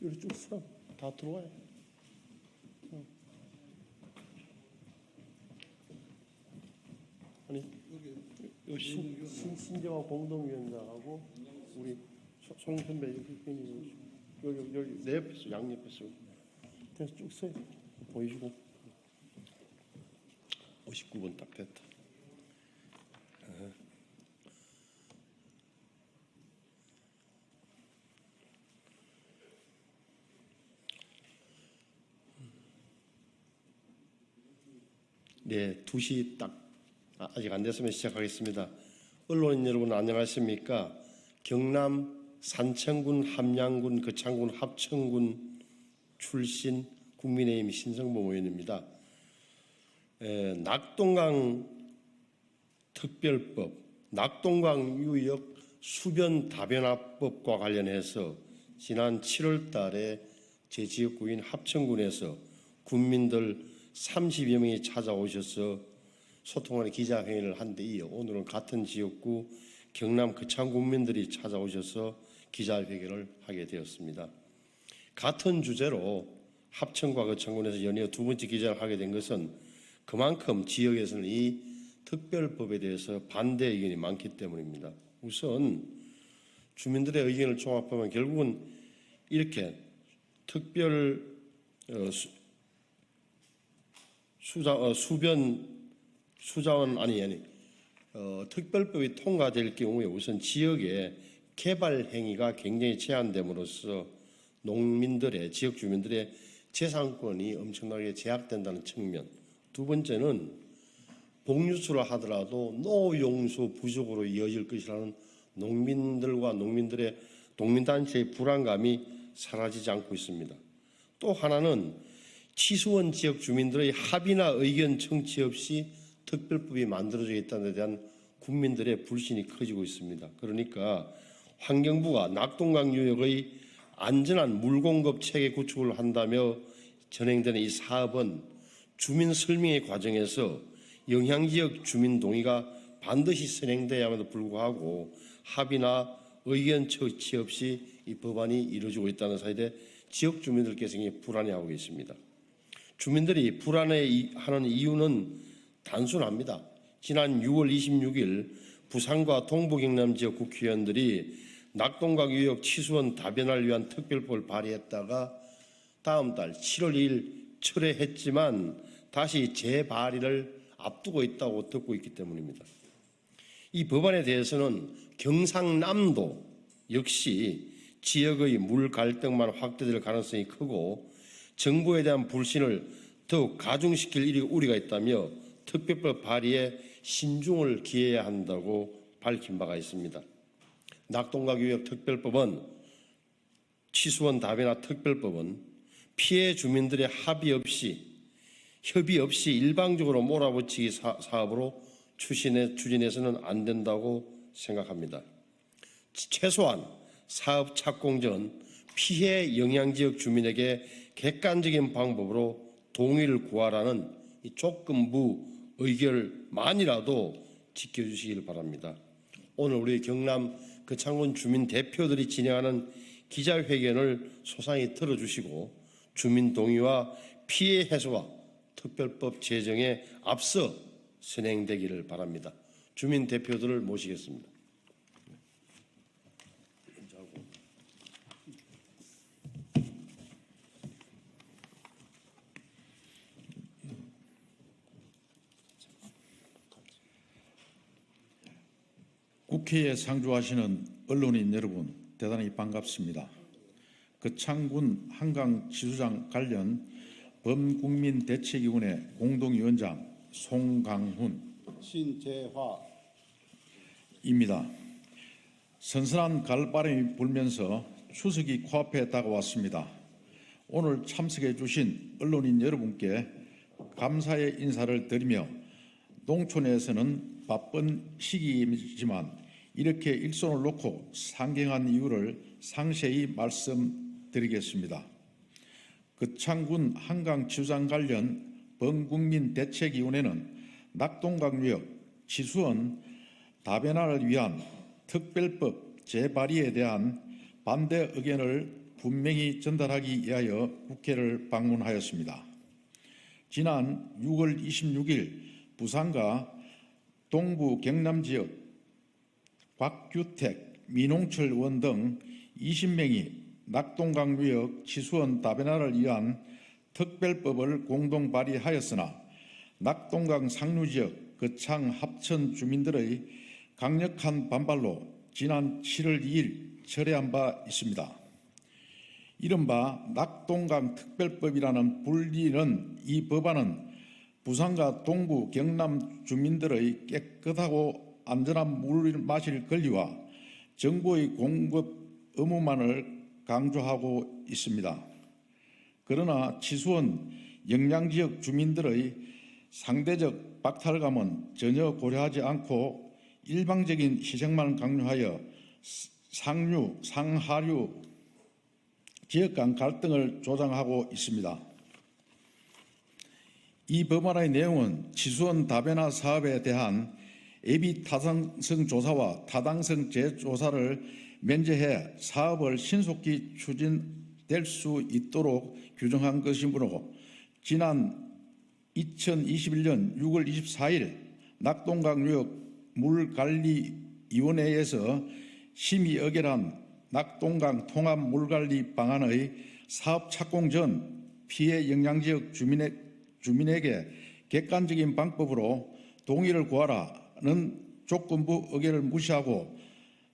이렇게 쭉 써. 다 들어와요. 아니 여기 신재화 공동위원장하고 우리 송 선배 여기 내 옆에서 양옆에서 그래서 쭉 써요. 보이시고 59분 딱 됐다. 네, 2시 딱 아직 안 됐으면 시작하겠습니다. 언론인 여러분 안녕하십니까? 경남 산청군, 함양군, 거창군, 합천군 출신 국민의힘 신성범 의원입니다. 낙동강 특별법, 낙동강 유역 수변 다변화법과 관련해서 지난 7월 달에 제 지역구인 합천군에서 군민들 30여 명이 찾아오셔서 소통하는 기자회견을 한 데 이어 오늘은 같은 지역구 경남 거창 군민들이 찾아오셔서 기자회견을 하게 되었습니다. 같은 주제로 합천과 거창군에서 연이어 두 번째 기자를 하게 된 것은 그만큼 지역에서는 이 특별법에 대해서 반대 의견이 많기 때문입니다. 우선 주민들의 의견을 종합하면 결국은 이렇게 특별 특별법이 통과될 경우에 우선 지역의 개발 행위가 굉장히 제한됨으로써 농민들의 지역 주민들의 재산권이 엄청나게 제약된다는 측면. 두 번째는 복류수를 하더라도 노용수 부족으로 이어질 것이라는 농민들과 농민단체의 불안감이 사라지지 않고 있습니다. 또 하나는 치수원 지역 주민들의 합의나 의견 청취 없이 특별법이 만들어져 있다는 데 대한 국민들의 불신이 커지고 있습니다. 그러니까 환경부가 낙동강 유역의 안전한 물공급 체계 구축을 한다며 진행되는 이 사업은 주민 설명의 과정에서 영향지역 주민 동의가 반드시 선행되어야함에도 불구하고 합의나 의견 청취 없이 이 법안이 이루어지고 있다는 사실에 지역 주민들께서 굉장히 불안해하고 계십니다. 주민들이 불안해하는 이유는 단순합니다. 지난 6월 26일 부산과 동부 경남 지역 국회의원들이 낙동강 유역 치수원 다변화를 위한 특별법을 발의했다가 다음 달 7월 2일 철회했지만 다시 재발의를 앞두고 있다고 듣고 있기 때문입니다. 이 법안에 대해서는 경상남도 역시 지역의 물 갈등만 확대될 가능성이 크고 정부에 대한 불신을 더욱 가중시킬 우려가 있다며 특별법 발의에 신중을 기해야 한다고 밝힌 바가 있습니다. 낙동강 유역 특별법은 치수원 다변화 특별법은 피해 주민들의 협의 없이 일방적으로 몰아붙이기 사업으로 추진해서는 안 된다고 생각합니다. 최소한 사업 착공 전 피해 영향지역 주민에게 객관적인 방법으로 동의를 구하라는 이 조건부 의결만이라도 지켜주시길 바랍니다. 오늘 우리 경남 거창군 주민 대표들이 진행하는 기자회견을 소상히 들어주시고 주민 동의와 피해 해소와 특별법 제정에 앞서 선행되기를 바랍니다. 주민 대표들을 모시겠습니다. 국회에 상주하시는 언론인 여러분, 대단히 반갑습니다. 거창군 한강 치수장 관련 범국민대책위원회 공동위원장 송강훈 신재화입니다. 선선한 가을바람이 불면서 추석이 코앞에 다가왔습니다. 오늘 참석해 주신 언론인 여러분께 감사의 인사를 드리며 농촌에서는 바쁜 시기이지만 이렇게 일손을 놓고 상경한 이유를 상세히 말씀드리겠습니다. 거창군 한강치수장 관련 범국민대책위원회는 낙동강 유역 치수원 다변화를 위한 특별법 재발의에 대한 반대 의견을 분명히 전달하기 위하여 국회를 방문하였습니다. 지난 6월 26일 부산과 동부 경남 지역 곽규택, 민홍철 의원 등 20명이 낙동강유역 치수원 다변화를 위한 특별법을 공동 발의하였으나 낙동강 상류지역 거창 합천 주민들의 강력한 반발로 지난 7월 2일 철회한 바 있습니다. 이른바 낙동강 특별법이라는 불리는 이 법안은 부산과 동부 경남 주민들의 깨끗하고 안전한 물을 마실 권리와 정부의 공급 의무만을 강조하고 있습니다. 그러나 치수원 영양지역 주민들의 상대적 박탈감은 전혀 고려하지 않고 일방적인 희생만 강요하여 상류, 상하류 지역 간 갈등을 조장하고 있습니다. 이 법안의 내용은 치수원 다변화 사업에 대한 예비 타당성 조사와 타당성 재조사를 면제해 사업을 신속히 추진될 수 있도록 규정한 것이므로 지난 2021년 6월 24일 낙동강유역 물관리위원회에서 심의 의결한 낙동강 통합 물관리 방안의 사업 착공 전 피해 영향지역 주민에게 객관적인 방법으로 동의를 구하라는 조건부 의결을 무시하고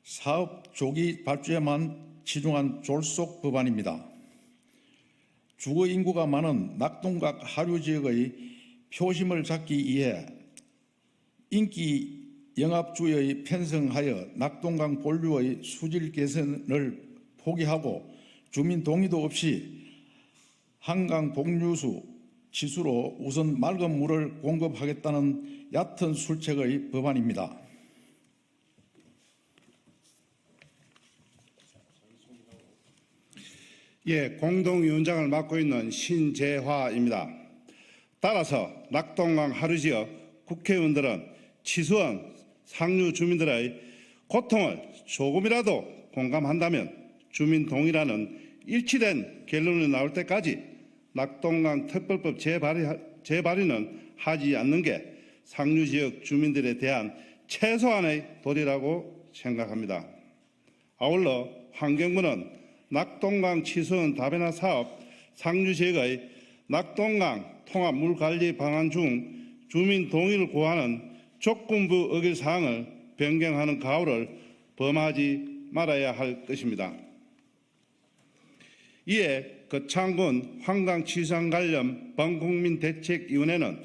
사업 조기 발주에만 치중한 졸속 법안입니다. 주거 인구가 많은 낙동강 하류 지역의 표심을 잡기 위해 인기 영합주의 편성하여 낙동강 본류의 수질 개선을 포기하고 주민 동의도 없이 한강 복류수 치수로 우선 맑은 물을 공급하겠다는 얕은 술책의 법안입니다. 예, 공동위원장을 맡고 있는 신재화입니다. 따라서 낙동강 하류지역 국회의원들은 치수원 상류 주민들의 고통을 조금이라도 공감한다면 주민 동의라는 일치된 결론이 나올 때까지 낙동강 특별법 재발의는 하지 않는 게 상류 지역 주민들에 대한 최소한의 도리라고 생각합니다. 아울러 환경부는 낙동강 치수원 다변화 사업 상류 지역의 낙동강 통합 물관리 방안 중 주민 동의를 구하는 조건부 의결 사항을 변경하는 가오를 범하지 말아야 할 것입니다. 이에 거창군 환강치수안 관련 범국민대책위원회는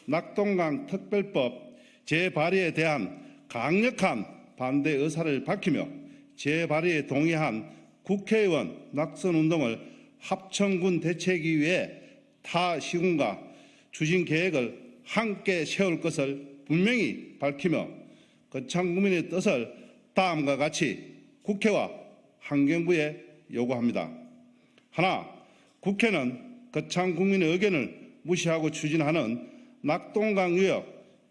낙동강 특별법 재발의에 대한 강력한 반대 의사를 밝히며 재발의에 동의한 국회의원 낙선운동을 합천군 대책위에 타 시군과 추진 계획을 함께 세울 것을 분명히 밝히며 거창구민의 뜻을 다음과 같이 국회와 환경부에 요구합니다. 하나, 국회는 거창구민의 의견을 무시하고 추진하는 낙동강 유역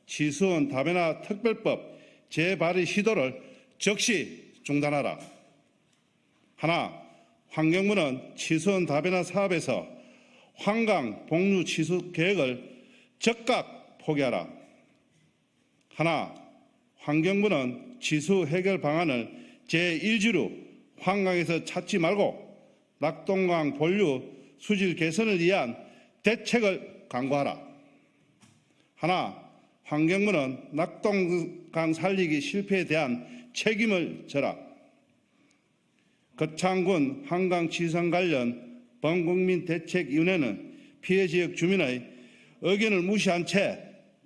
치수원 다변화 특별법 재발의 시도를 즉시 중단하라. 하나, 환경부는 치수원 다변화 사업에서 환강 복류 치수 계획을 즉각 포기하라. 하나, 환경부는 치수 해결 방안을 제1지로 환강에서 찾지 말고 낙동강 본류 수질 개선을 위한 대책을 강구하라. 하나, 환경부는 낙동강 살리기 실패에 대한 책임을 져라. 거창군 한강치수안 관련 범국민대책위원회는 피해 지역 주민의 의견을 무시한 채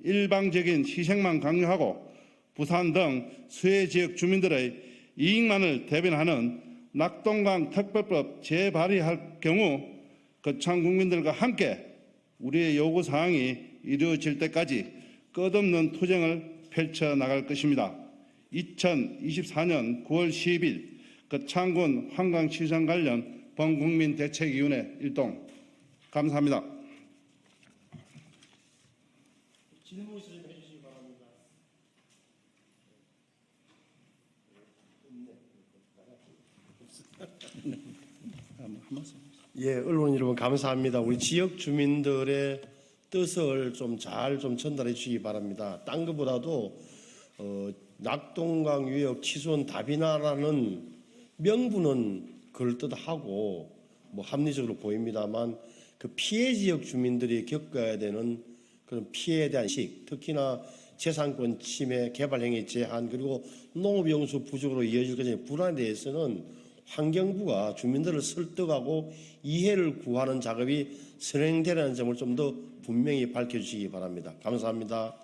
일방적인 희생만 강요하고 부산 등 수해 지역 주민들의 이익만을 대변하는 낙동강 특별법 재발의할 경우 거창국민들과 함께 우리의 요구사항이 이루어질 때까지 끝없는 투쟁을 펼쳐나갈 것입니다. 2024년 9월 10일 거창군 한강치수안 관련 범국민대책위원회 일동 감사합니다. 질문 있으시면 해주시기 바랍니다. 한 말씀. 예, 언론 여러분 감사합니다. 우리 지역 주민들의 뜻을 좀 잘 전달해 주시기 바랍니다. 딴 것보다도 낙동강 유역 취소는 답이나라는 명분은 그럴듯하고 뭐 합리적으로 보입니다만 그 피해 지역 주민들이 겪어야 되는 그런 피해에 대한 식, 특히나 재산권 침해, 개발행위 제한, 그리고 농업용수 부족으로 이어질 것의 불안에 대해서는 환경부가 주민들을 설득하고 이해를 구하는 작업이 선행되라는 점을 좀 더 분명히 밝혀주시기 바랍니다. 감사합니다.